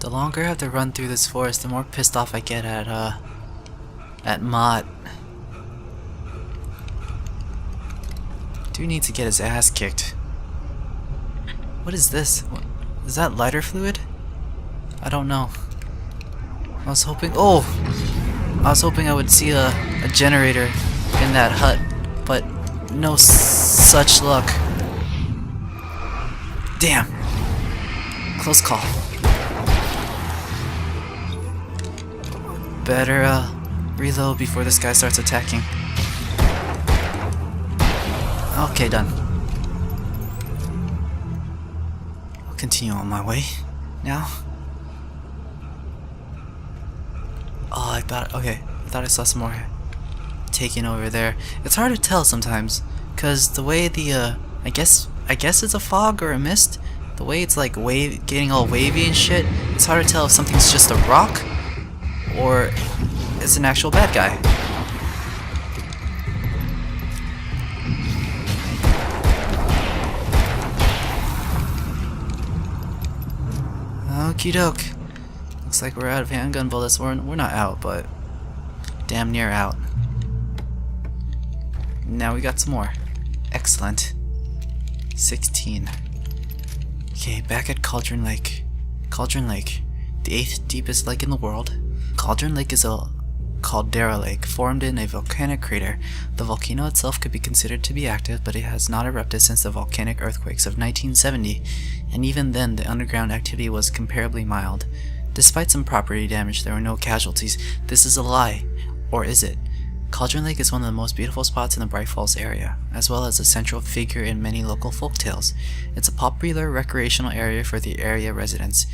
The longer I have to run through this forest, the more pissed off I get at Mott. Dude needs to get his ass kicked. What is this? Is that lighter fluid? I don't know. I was hoping I would see a generator in that hut, but no such luck. Damn. Close call. Better reload before this guy starts attacking. Okay, done. I'll continue on my way now. Oh, I thought I saw some more taking over there. It's hard to tell sometimes, cause the way the I guess it's a fog or a mist. The way it's like getting all wavy and shit. It's hard to tell if something's just a rock or it's an actual bad guy. Okie doke. Looks like we're out of handgun bullets. We're not out, but damn near out. Now we got some more. Excellent. 16. Okay, back at Cauldron Lake. Cauldron Lake, the 8th deepest lake in the world. Cauldron Lake is a caldera lake formed in a volcanic crater. The volcano itself could be considered to be active, but it has not erupted since the volcanic earthquakes of 1970, and even then the underground activity was comparably mild. Despite some property damage, there were no casualties. This is a lie. Or is it? Cauldron Lake is one of the most beautiful spots in the Bright Falls area, as well as a central figure in many local folktales. It's a popular recreational area for the area residents.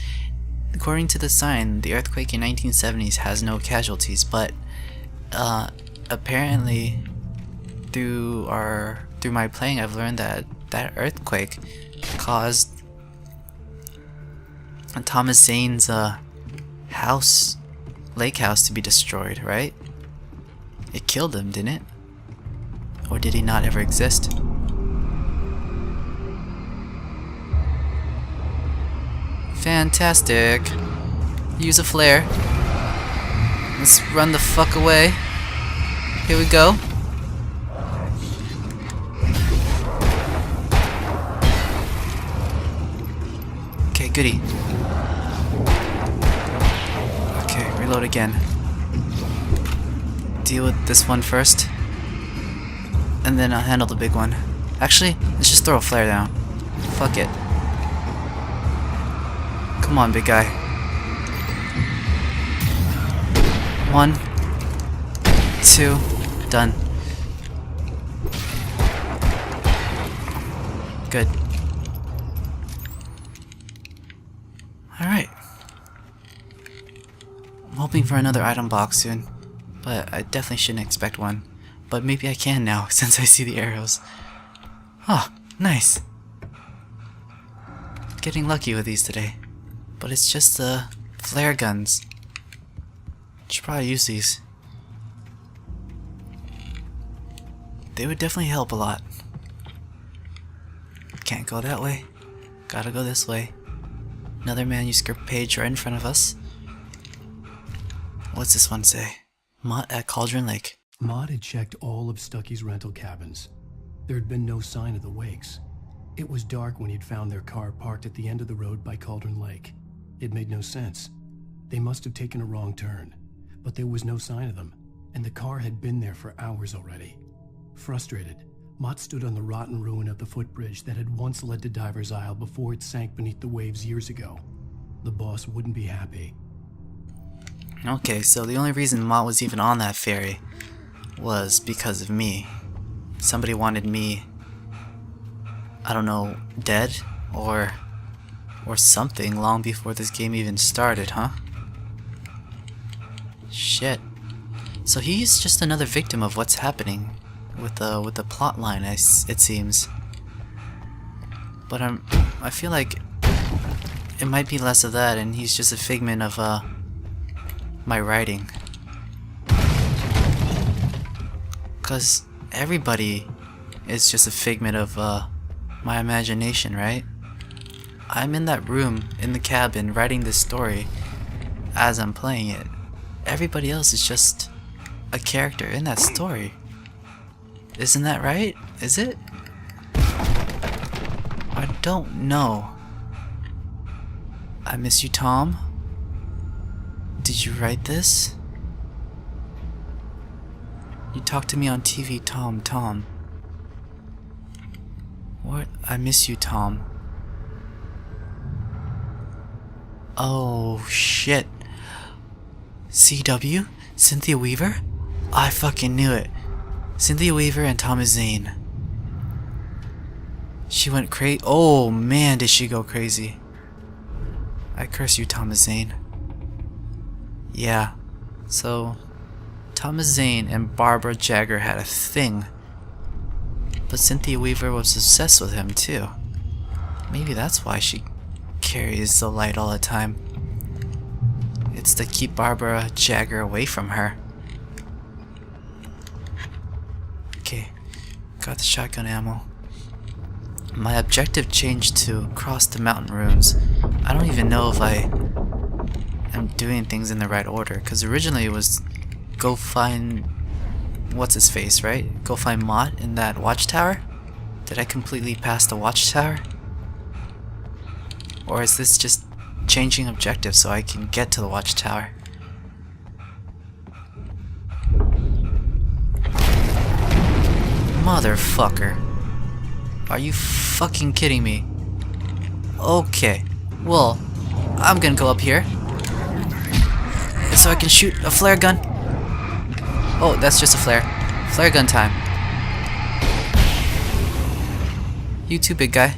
According to the sign, the earthquake in 1970s has no casualties, but apparently through my playing, I've learned that that earthquake caused Thomas Zane's lake house to be destroyed, right? It killed him, didn't it? Or did he not ever exist? Fantastic. Use a flare. Let's run the fuck away. Here we go. Okay, goody. Okay, reload again. Deal with this one first, and then I'll handle the big one. Actually, let's just throw a flare down. Fuck it. Come on, big guy. 1, 2, done. Good. Alright. I'm hoping for another item box soon. But I definitely shouldn't expect one. But maybe I can now, since I see the arrows. Oh, nice. Getting lucky with these today. But it's just the flare guns. Should probably use these. They would definitely help a lot. Can't go that way. Gotta go this way. Another manuscript page right in front of us. What's this one say? Mott at Cauldron Lake. Mott had checked all of Stucky's rental cabins. There had been no sign of the wakes. It was dark when he'd found their car parked at the end of the road by Cauldron Lake. It made no sense. They must have taken a wrong turn, but there was no sign of them, and the car had been there for hours already. Frustrated, Mott stood on the rotten ruin of the footbridge that had once led to Diver's Isle before it sank beneath the waves years ago. The boss wouldn't be happy. Okay, so the only reason Mott was even on that ferry was because of me. Somebody wanted me, I don't know, dead? Or something long before this game even started, huh? Shit. So he's just another victim of what's happening with the plot line, it seems. But I feel like it might be less of that, and he's just a figment of my writing. Cause everybody is just a figment of my imagination, right? I'm in that room in the cabin writing this story as I'm playing it. Everybody else is just a character in that story. Isn't that right? Is it? I don't know. I miss you, Tom. Did you write this? You talked to me on TV, Tom. What? I miss you, Tom. Oh, shit. CW? Cynthia Weaver? I fucking knew it. Cynthia Weaver and Thomas Zane. She went crazy. Oh, man, did she go crazy. I curse you, Thomas Zane. Yeah, so Thomas Zane and Barbara Jagger had a thing. But Cynthia Weaver was obsessed with him too. Maybe that's why she carries the light all the time. It's to keep Barbara Jagger away from her. Okay, got the shotgun ammo. My objective changed to cross the mountain ruins. I don't even know if I am doing things in the right order, because originally it was go find what's his face, right? Go find Mott in that watchtower? Did I completely pass the watchtower? Or is this just changing objective so I can get to the watchtower? Motherfucker. Are you fucking kidding me? Okay, well, I'm gonna go up here so I can shoot a flare gun. Oh, that's just a flare. Flare gun time. You too, big guy.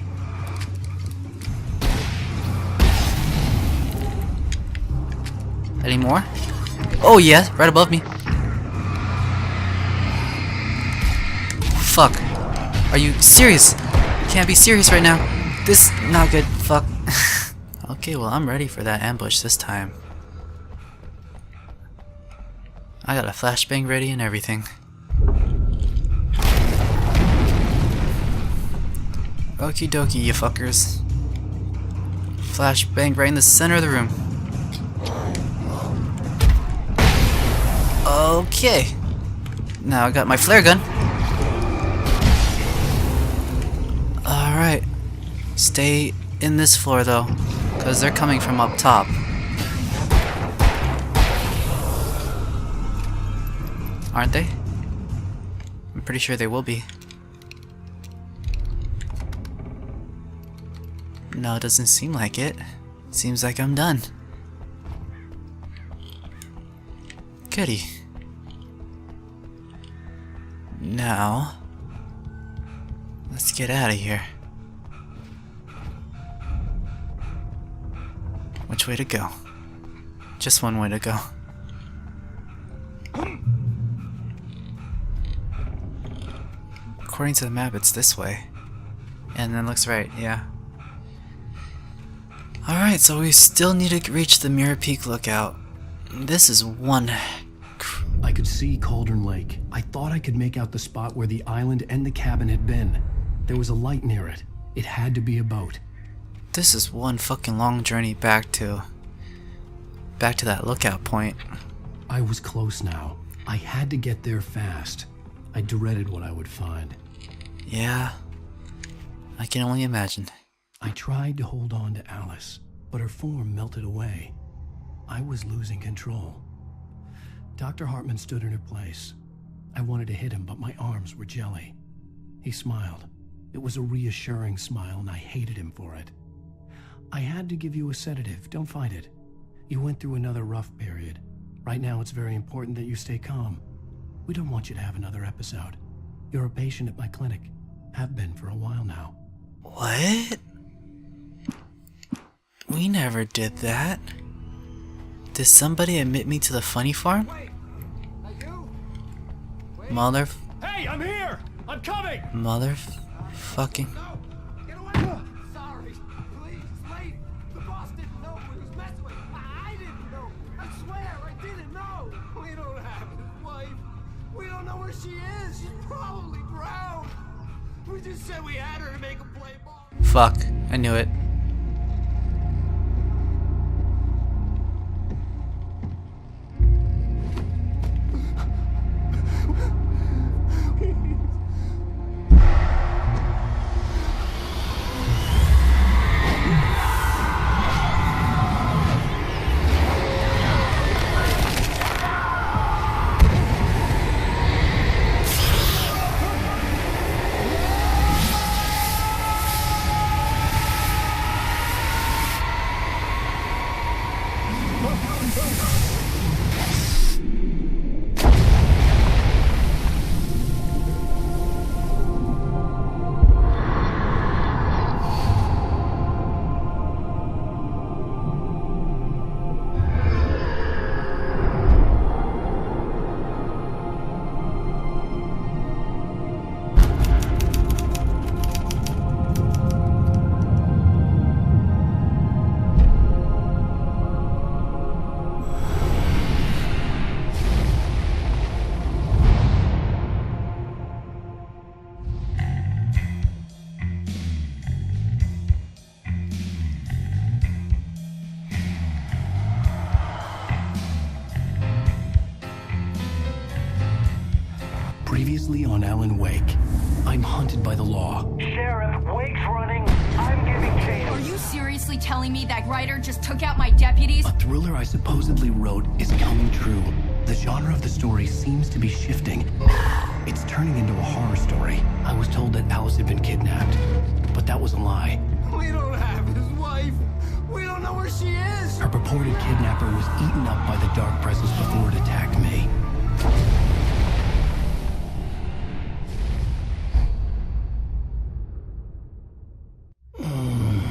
Any more? Oh yeah, right above me. Fuck. Are you serious? You can't be serious right now. This not good. Fuck. Okay, well I'm ready for that ambush this time. I got a flashbang ready and everything. Okie dokie, you fuckers. Flashbang right in the center of the room. Okay. Now I got my flare gun. Alright. Stay in this floor though, because they're coming from up top. Aren't they? I'm pretty sure they will be. No, it doesn't seem like it. Seems like I'm done. Goody. Now, let's get out of here. Which way to go? Just one way to go. According to the map, it's this way. And then looks right, yeah. Alright, so we still need to reach the Mirror Peak lookout. This is one... I could see Cauldron Lake. I thought I could make out the spot where the island and the cabin had been. There was a light near it. It had to be a boat. This is one fucking long journey back to that lookout point. I was close now. I had to get there fast. I dreaded what I would find. Yeah, I can only imagine. I tried to hold on to Alice, but her form melted away. I was losing control. Dr. Hartman stood in her place. I wanted to hit him, but my arms were jelly. He smiled. It was a reassuring smile, and I hated him for it. I had to give you a sedative. Don't fight it. You went through another rough period. Right now, it's very important that you stay calm. We don't want you to have another episode. You're a patient at my clinic. Have been for a while now. What? We never did that. Did somebody admit me to the funny farm? Mother... Hey, I'm here! I'm coming! Motherfucking... No! Get away! Sorry. Please, lady. The boss didn't know we was messing with. I didn't know. I swear, I didn't know. We don't have his wife. We don't know where she is. She's probably drowned. We just said we had her to make a play ball. Fuck, I knew it. Previously on Alan Wake, I'm hunted by the law. Sheriff, Wake's running. I'm giving chase. Are you seriously telling me that writer just took out my deputies? A thriller I supposedly wrote is coming true. The genre of the story seems to be shifting. It's turning into a horror story. I was told that Alice had been kidnapped, but that was a lie. We don't have his wife. We don't know where she is. Her purported kidnapper was eaten up by the dark presence before it attacked me.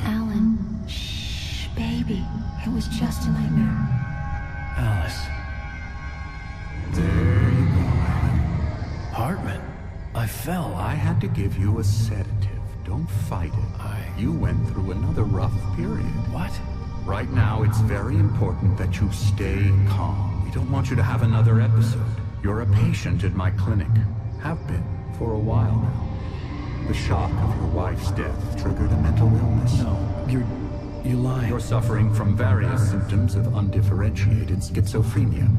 Alan, shh, baby. It was just a nightmare. Alice. There you go. Hartman. I fell. I had to give you a sedative. Don't fight it. You went through another rough period. What? Right now, it's very important that you stay calm. We don't want you to have another episode. You're a patient at my clinic. Have been for a while now. The shock of your wife's death triggered a mental illness. No, you lied. You're suffering from various symptoms of undifferentiated schizophrenia.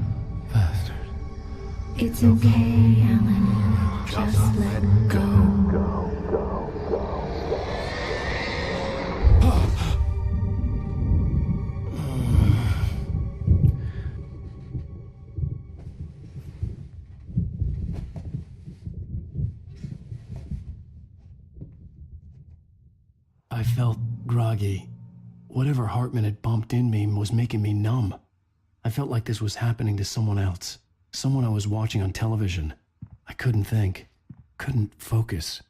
Bastard. It's okay, Alan. Just let go. I felt groggy. Whatever Hartman had bumped in me was making me numb. I felt like this was happening to someone else. Someone I was watching on television. I couldn't think. Couldn't focus.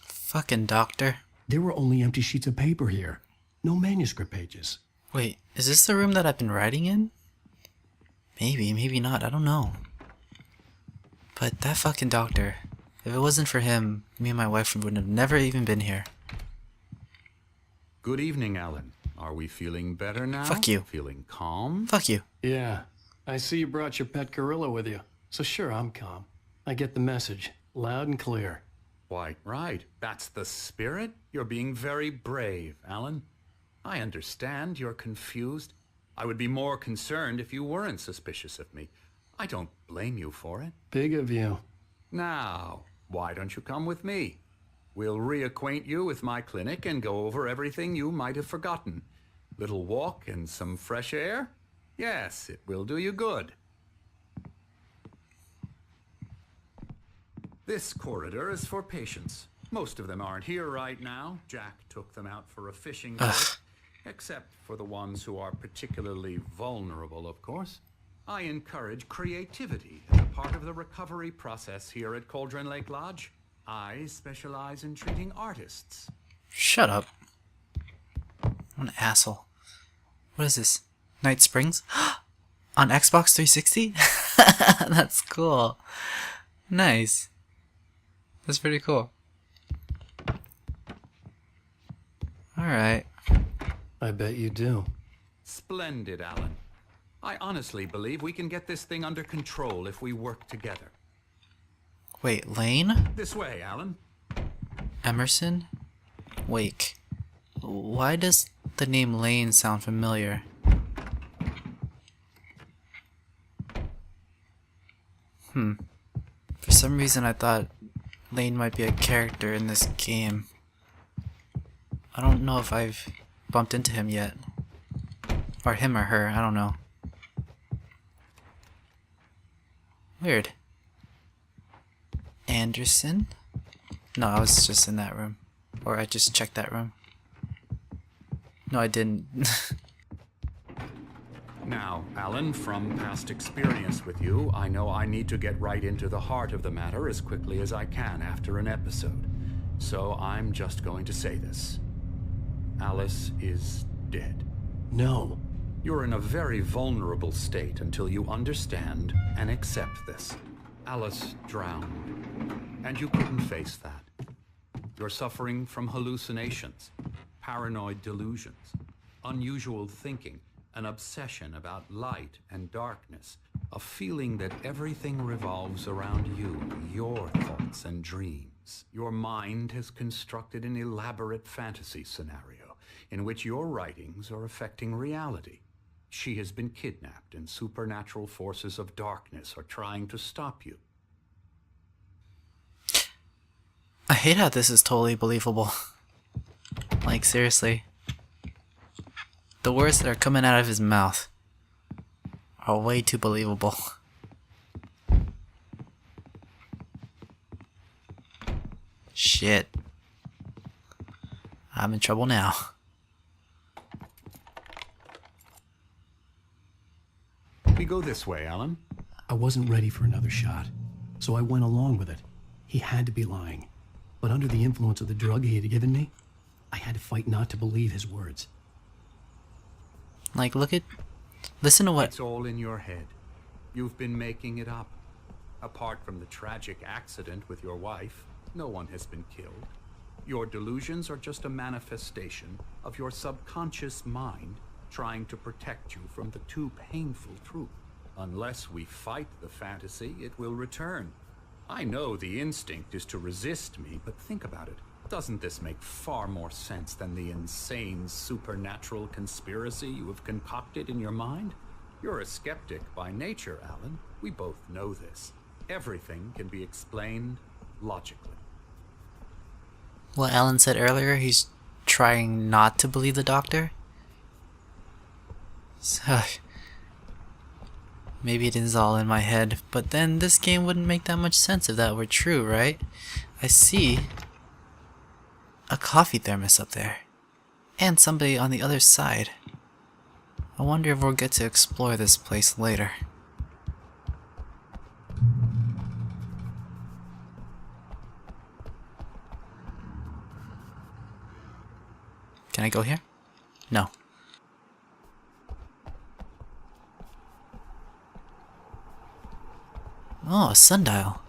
Fucking doctor. There were only empty sheets of paper here. No manuscript pages. Wait, is this the room that I've been writing in? Maybe, maybe not, I don't know. But that fucking doctor, if it wasn't for him, me and my wife would have never even been here. Good evening, Alan. Are we feeling better now? Fuck you. Feeling calm? Fuck you. Yeah. I see you brought your pet gorilla with you. So sure, I'm calm. I get the message. Loud and clear. Quite right. That's the spirit. You're being very brave, Alan. I understand you're confused. I would be more concerned if you weren't suspicious of me. I don't blame you for it. Big of you. Now, why don't you come with me? We'll reacquaint you with my clinic and go over everything you might have forgotten. Little walk and some fresh air? Yes, it will do you good. This corridor is for patients. Most of them aren't here right now. Jack took them out for a fishing trip. Except for the ones who are particularly vulnerable, of course. I encourage creativity as a part of the recovery process here at Cauldron Lake Lodge. I specialize in treating artists. Shut up. What an asshole. What is this? Night Springs? On Xbox 360? That's cool. Nice. That's pretty cool. Alright. I bet you do. Splendid, Alan. I honestly believe we can get this thing under control if we work together. Wait, Lane? This way, Alan. Emerson? Wake. Why does the name Lane sound familiar? For some reason I thought Lane might be a character in this game. I don't know if I've bumped into him yet. Or him or her, I don't know. Weird. Anderson? No, I was just in that room. Or I just checked that room. No, I didn't. Now, Alan, from past experience with you, I know I need to get right into the heart of the matter as quickly as I can after an episode. So I'm just going to say this. Alice is dead. No. You're in a very vulnerable state until you understand and accept this. Alice drowned, and you couldn't face that. You're suffering from hallucinations, paranoid delusions, unusual thinking, an obsession about light and darkness, a feeling that everything revolves around you, your thoughts and dreams. Your mind has constructed an elaborate fantasy scenario in which your writings are affecting reality. She has been kidnapped, and supernatural forces of darkness are trying to stop you. I hate how this is totally believable. Like, seriously. The words that are coming out of his mouth are way too believable. Shit. I'm in trouble now. We go this way, Alan. I wasn't ready for another shot, so I went along with it. He had to be lying. But under the influence of the drug he had given me, I had to fight not to believe his words. Like, listen to what... It's all in your head. You've been making it up. Apart from the tragic accident with your wife, no one has been killed. Your delusions are just a manifestation of your subconscious mind trying to protect you from the too painful truth. Unless we fight the fantasy, it will return. I know the instinct is to resist me, but think about it. Doesn't this make far more sense than the insane supernatural conspiracy you have concocted in your mind? You're a skeptic by nature, Alan. We both know this. Everything can be explained logically. What Alan said earlier, he's trying not to believe the doctor? So, maybe it is all in my head, but then this game wouldn't make that much sense if that were true, right? I see a coffee thermos up there, and somebody on the other side. I wonder if we'll get to explore this place later. Can I go here? No. Oh, a sundial.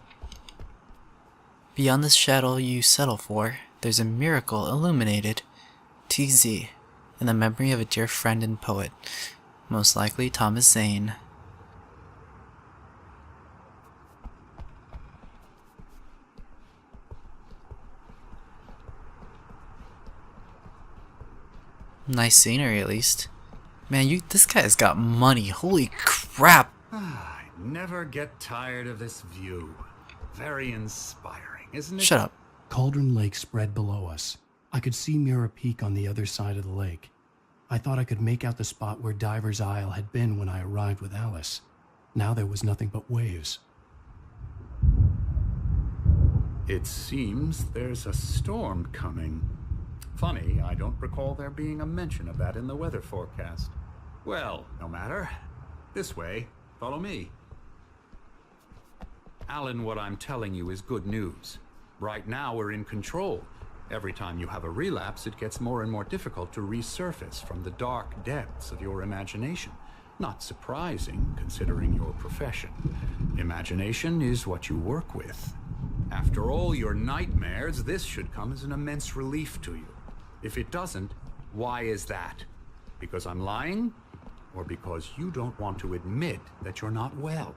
Beyond this shadow you settle for, there's a miracle illuminated. TZ, in the memory of a dear friend and poet, most likely Thomas Zane. Nice scenery, at least. Man, this guy's got money. Holy crap! I never get tired of this view. Very inspiring, isn't it? Shut up. Cauldron Lake spread below us. I could see Mirror Peak on the other side of the lake. I thought I could make out the spot where Diver's Isle had been when I arrived with Alice. Now there was nothing but waves. It seems there's a storm coming. Funny, I don't recall there being a mention of that in the weather forecast. Well, no matter. This way, follow me. Alan, what I'm telling you is good news. Right now we're in control. Every time you have a relapse, it gets more and more difficult to resurface from the dark depths of your imagination. Not surprising, considering your profession. Imagination is what you work with. After all your nightmares, this should come as an immense relief to you. If it doesn't, why is that? Because I'm lying? Or because you don't want to admit that you're not well?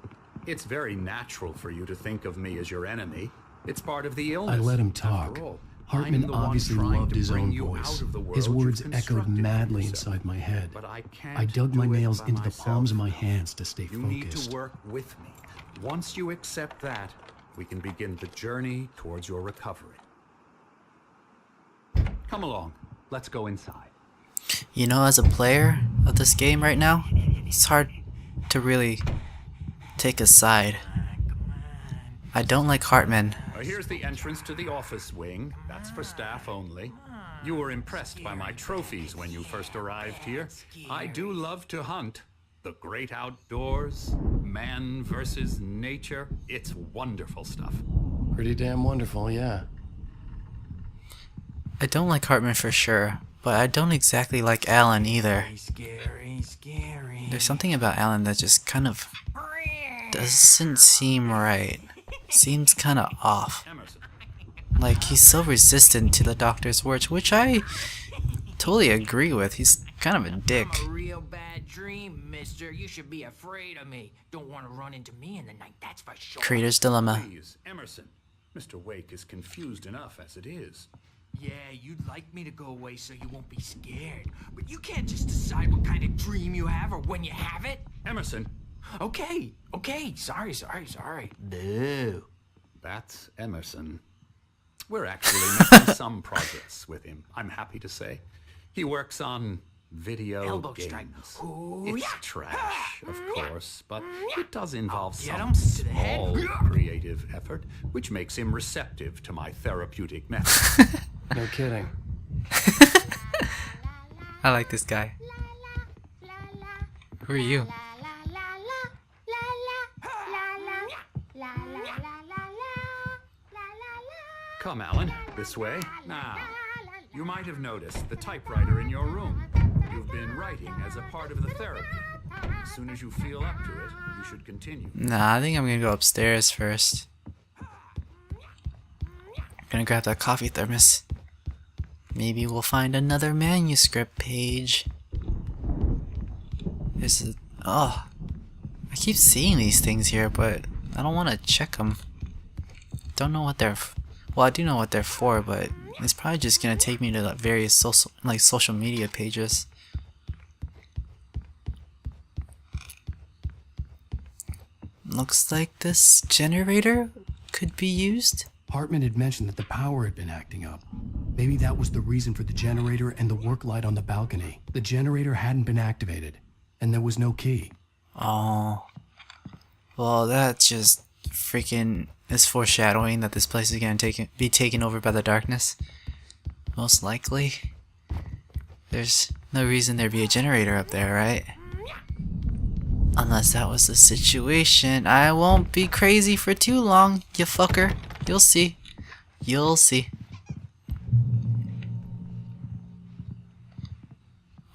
It's very natural for you to think of me as your enemy. It's part of the illness. I let him talk. After all, Hartman I'm the one obviously trying loved to his bring own you voice. out of the world His words you've echoed constructed for madly yourself. inside my head. But I can't I dug my do it nails by into the myself. palms of my hands to stay You need focused. to work with me. Once you accept that, we can begin the journey towards your recovery. Come along. Let's go inside. You know, as a player of this game right now, it's hard to really take a side. I don't like Hartman. Here's the entrance to the office wing. That's for staff only. You were impressed by my trophies when you first arrived here. I do love to hunt. The great outdoors, man versus nature. It's wonderful stuff. Pretty damn wonderful, yeah. I don't like Hartman for sure, but I don't exactly like Alan either. Scary. There's something about Alan that just kind of doesn't seem right. Seems kind of off. Emerson. Like, he's so resistant to the doctor's words, which I totally agree with. He's kind of a dick. I'm a real bad dream, mister. You should be afraid of me. Don't want to run into me in the night, that's for sure. Creator's dilemma. Please, Emerson. Mr. Wake is confused enough as it is. Yeah, you'd like me to go away so you won't be scared. But you can't just decide what kind of dream you have or when you have it. Emerson, Okay. Sorry. Boo. that's Emerson. We're actually making some progress with him, I'm happy to say. He works on video Elbow games. strike. Ooh, It's yeah. trash, of course, but it does involve Get some him to the head. small creative effort, which makes him receptive to my therapeutic methods. No kidding. I like this guy. Who are you? Come, Alan, this way. Now, you might have noticed the typewriter in your room. You've been writing as a part of the therapy. As soon as you feel up to it, you should continue. Nah, I think I'm gonna go upstairs first. Gonna grab that coffee thermos. Maybe we'll find another manuscript page. There's a... Oh. I keep seeing these things here, but I don't want to check them. Don't know what they're... Well, I do know what they're for, but it's probably just gonna take me to like various social media pages. Looks like this generator could be used. Hartman had mentioned that the power had been acting up. Maybe that was the reason for the generator and the work light on the balcony. The generator hadn't been activated, and there was no key. Oh. Well, that just freaking is foreshadowing that this place is gonna be taken over by the darkness. Most likely. There's no reason there'd be a generator up there, right? Unless that was the situation. I won't be crazy for too long, you fucker. You'll see. You'll see.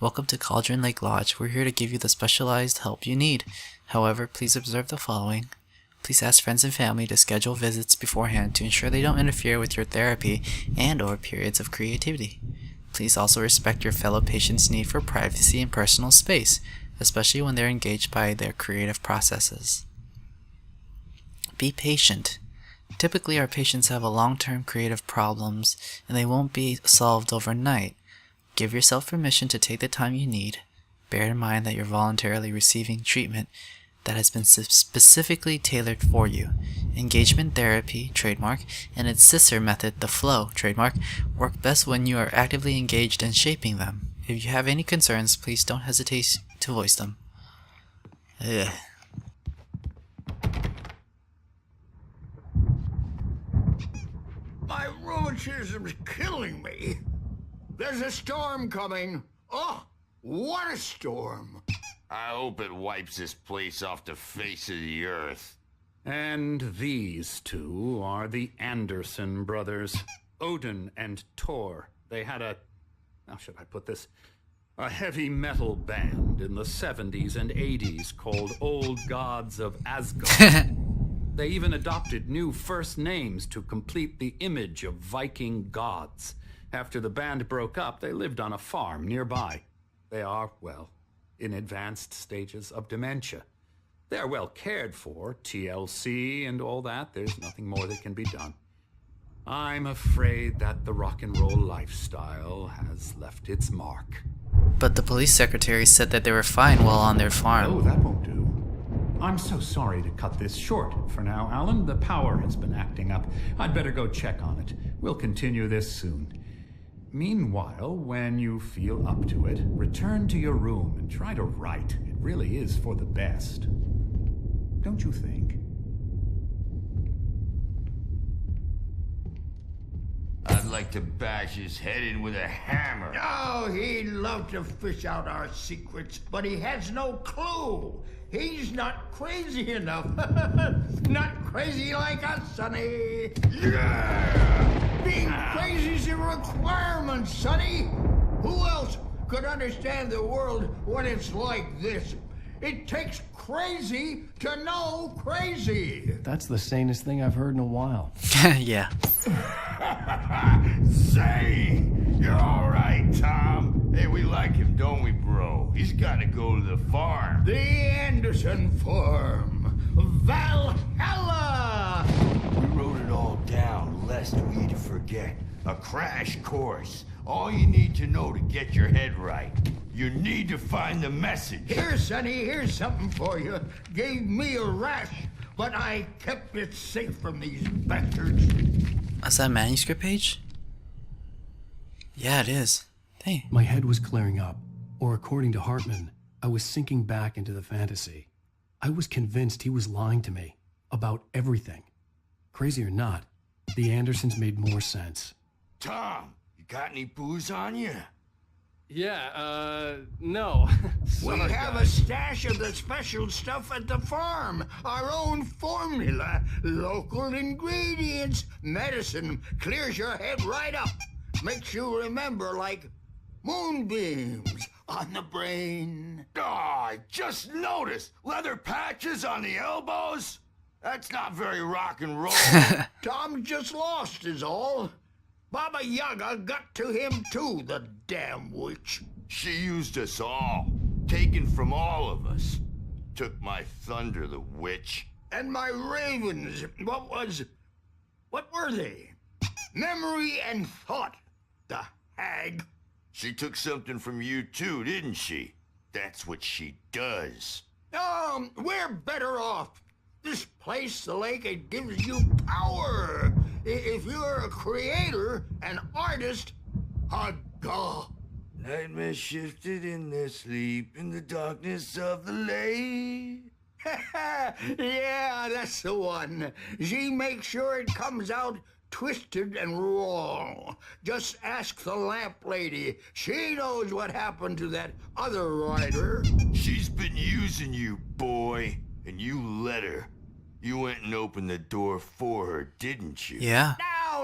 Welcome to Cauldron Lake Lodge. We're here to give you the specialized help you need. However, please observe the following. Please ask friends and family to schedule visits beforehand to ensure they don't interfere with your therapy and/or periods of creativity. Please also respect your fellow patients' need for privacy and personal space, especially when they're engaged by their creative processes. Be patient. Typically, our patients have a long-term creative problems, and they won't be solved overnight. Give yourself permission to take the time you need. Bear in mind that you're voluntarily receiving treatment that has been specifically tailored for you. Engagement therapy, trademark, and its sister method, the flow, trademark, work best when you are actively engaged in shaping them. If you have any concerns, please don't hesitate to voice them. Ugh. My rheumatism's killing me. There's a storm coming. Oh, what a storm. I hope it wipes this place off the face of the earth. And these two are the Anderson brothers, Odin and Thor. They had how should I put this? A heavy metal band in the 70s and 80s called Old Gods of Asgard. They even adopted new first names to complete the image of Viking gods. After the band broke up, they lived on a farm nearby. They are, well, in advanced stages of dementia. They're well cared for, TLC and all that. There's nothing more that can be done. I'm afraid that the rock and roll lifestyle has left its mark. But the police secretary said that they were fine while on their Oh, farm. that won't do. I'm so sorry to cut this short for now, Alan. The power has been acting up. I'd better go check on it. We'll continue this soon. Meanwhile, when you feel up to it, return to your room and try to write. It really is for the best. Don't you think? I'd like to bash his head in with a hammer. Oh, he'd love to fish out our secrets, but he has no clue. He's not crazy enough. Not crazy like us, Sonny. Yeah! Being crazy's a requirement, Sonny. Who else could understand the world when it's like this? It takes crazy to know crazy. That's the sanest thing I've heard in a while. Yeah. Say, you're all right, Tom. Hey, we like him, don't we, bro? He's got to go to the farm. The Anderson farm. Valhalla! We wrote it all down, lest we forget. A crash course. All you need to know to get your head right. You need to find the message. Here, Sonny, here's something for you. Gave me a rash, but I kept it safe from these bastards. Is that a manuscript page? Yeah, it is. Dang. My head was clearing up, or according to Hartman, I was sinking back into the fantasy. I was convinced he was lying to me about everything. Crazy or not, the Andersons made more sense. Tom, you got any booze on you? Yeah, no. We have a stash of the special stuff at the farm. Our own formula. Local ingredients. Medicine clears your head right up. Makes you remember like moonbeams on the brain. Oh, I just noticed. Leather patches on the elbows? That's not very rock and roll. Tom just lost is all. Baba Yaga got to him too, the damn witch. She used us all. Taken from all of us. Took my thunder, the witch. And my ravens, what were they? Memory and thought, the hag. She took something from you too, didn't she? That's what she does. We're better off. This place, the lake, it gives you power. If you're a creator, an artist, a god. Nightmare shifted in their sleep in the darkness of the lake. Yeah, that's the one. She makes sure it comes out twisted and raw. Just ask the lamp lady. She knows what happened to that other writer. She's been using you, boy, and you let her. You went and opened the door for her, didn't you? Yeah.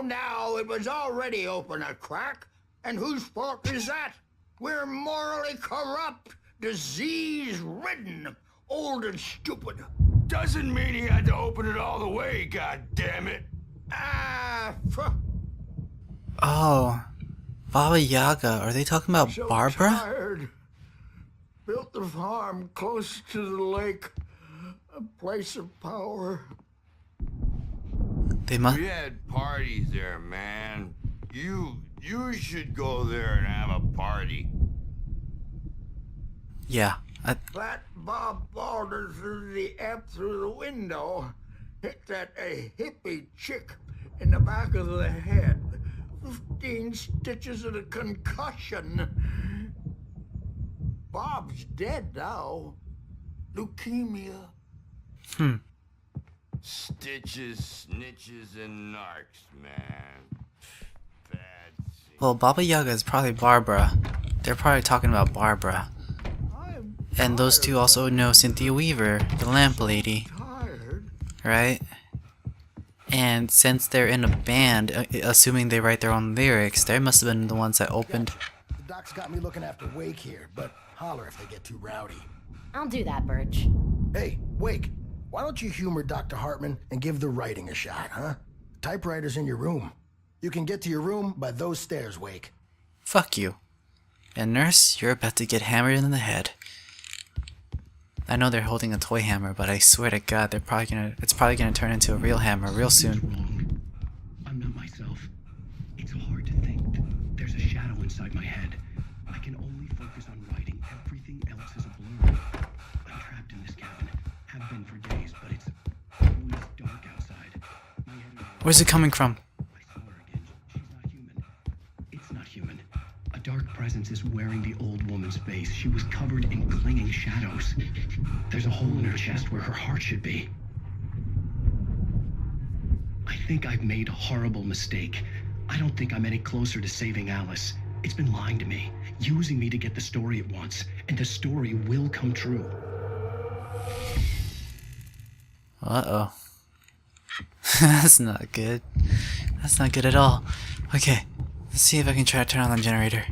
Now, it was already open a crack. And whose fault is that? We're morally corrupt, disease-ridden, old and stupid. Doesn't mean he had to open it all the way, goddammit. Oh. Baba Yaga. Are they talking about So Barbara? tired. Built the farm close to the lake. A place of power. They must. We had parties there, man. You should go there and have a party. Yeah. Flat Bob Balder threw the amp through the window. Hit that hippie chick in the back of the head. 15 stitches and a concussion. Bob's dead now. Leukemia. Stitches, snitches, and narcs, man. Bad scene. Well, Baba Yaga is probably Barbara. They're probably talking about Barbara. And those two also know Cynthia Weaver, the lamp lady. Tired. Right? And since they're in a band, assuming they write their own lyrics, they must have been the ones that opened. The doc's got me looking after Wake here, but holler if they get too rowdy. I'll do that, Birch. Hey, Wake, why don't you humor Dr. Hartman and give the writing a shot, huh? Typewriter's in your room. You can get to your room by those stairs, Wake. Fuck you. And Nurse, you're about to get hammered in the head. I know they're holding a toy hammer, but I swear to God, it's probably gonna turn into a real hammer real soon. Wrong. I'm not myself. It's hard to think. There's a shadow inside my head. I can only focus on writing. Everything else is a blur. I'm trapped in this cabin. Have been for days, but it's always dark outside. My head. Where's it coming from? I saw her again. She's not human. It's not human. A dark presence is wearing the old woman's face. She was covered in clinging shadows. There's a hole in her chest where her heart should be. I think I've made a horrible mistake. I don't think I'm any closer to saving Alice. It's been lying to me, using me to get the story it wants, and the story will come true. Uh-oh. That's not good. That's not good at all. Okay, let's see if I can try to turn on the generator.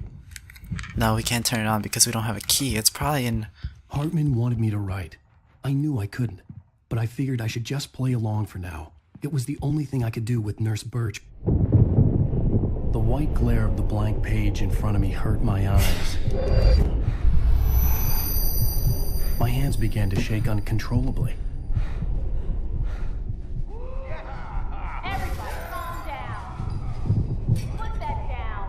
No, we can't turn it on because we don't have a key. It's probably in... Hartman wanted me to write. I knew I couldn't, but I figured I should just play along for now. It was the only thing I could do with Nurse Birch. The white glare of the blank page in front of me hurt my eyes. My hands began to shake uncontrollably. Everybody calm down. Put that down.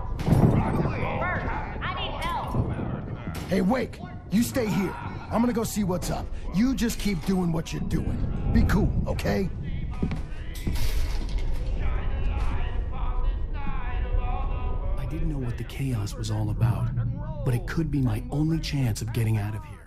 Birch, I need help. Hey, Wake, you stay here. I'm gonna go see what's up. You just keep doing what you're doing. Be cool, okay? I didn't know what the chaos was all about, but it could be my only chance of getting out of here.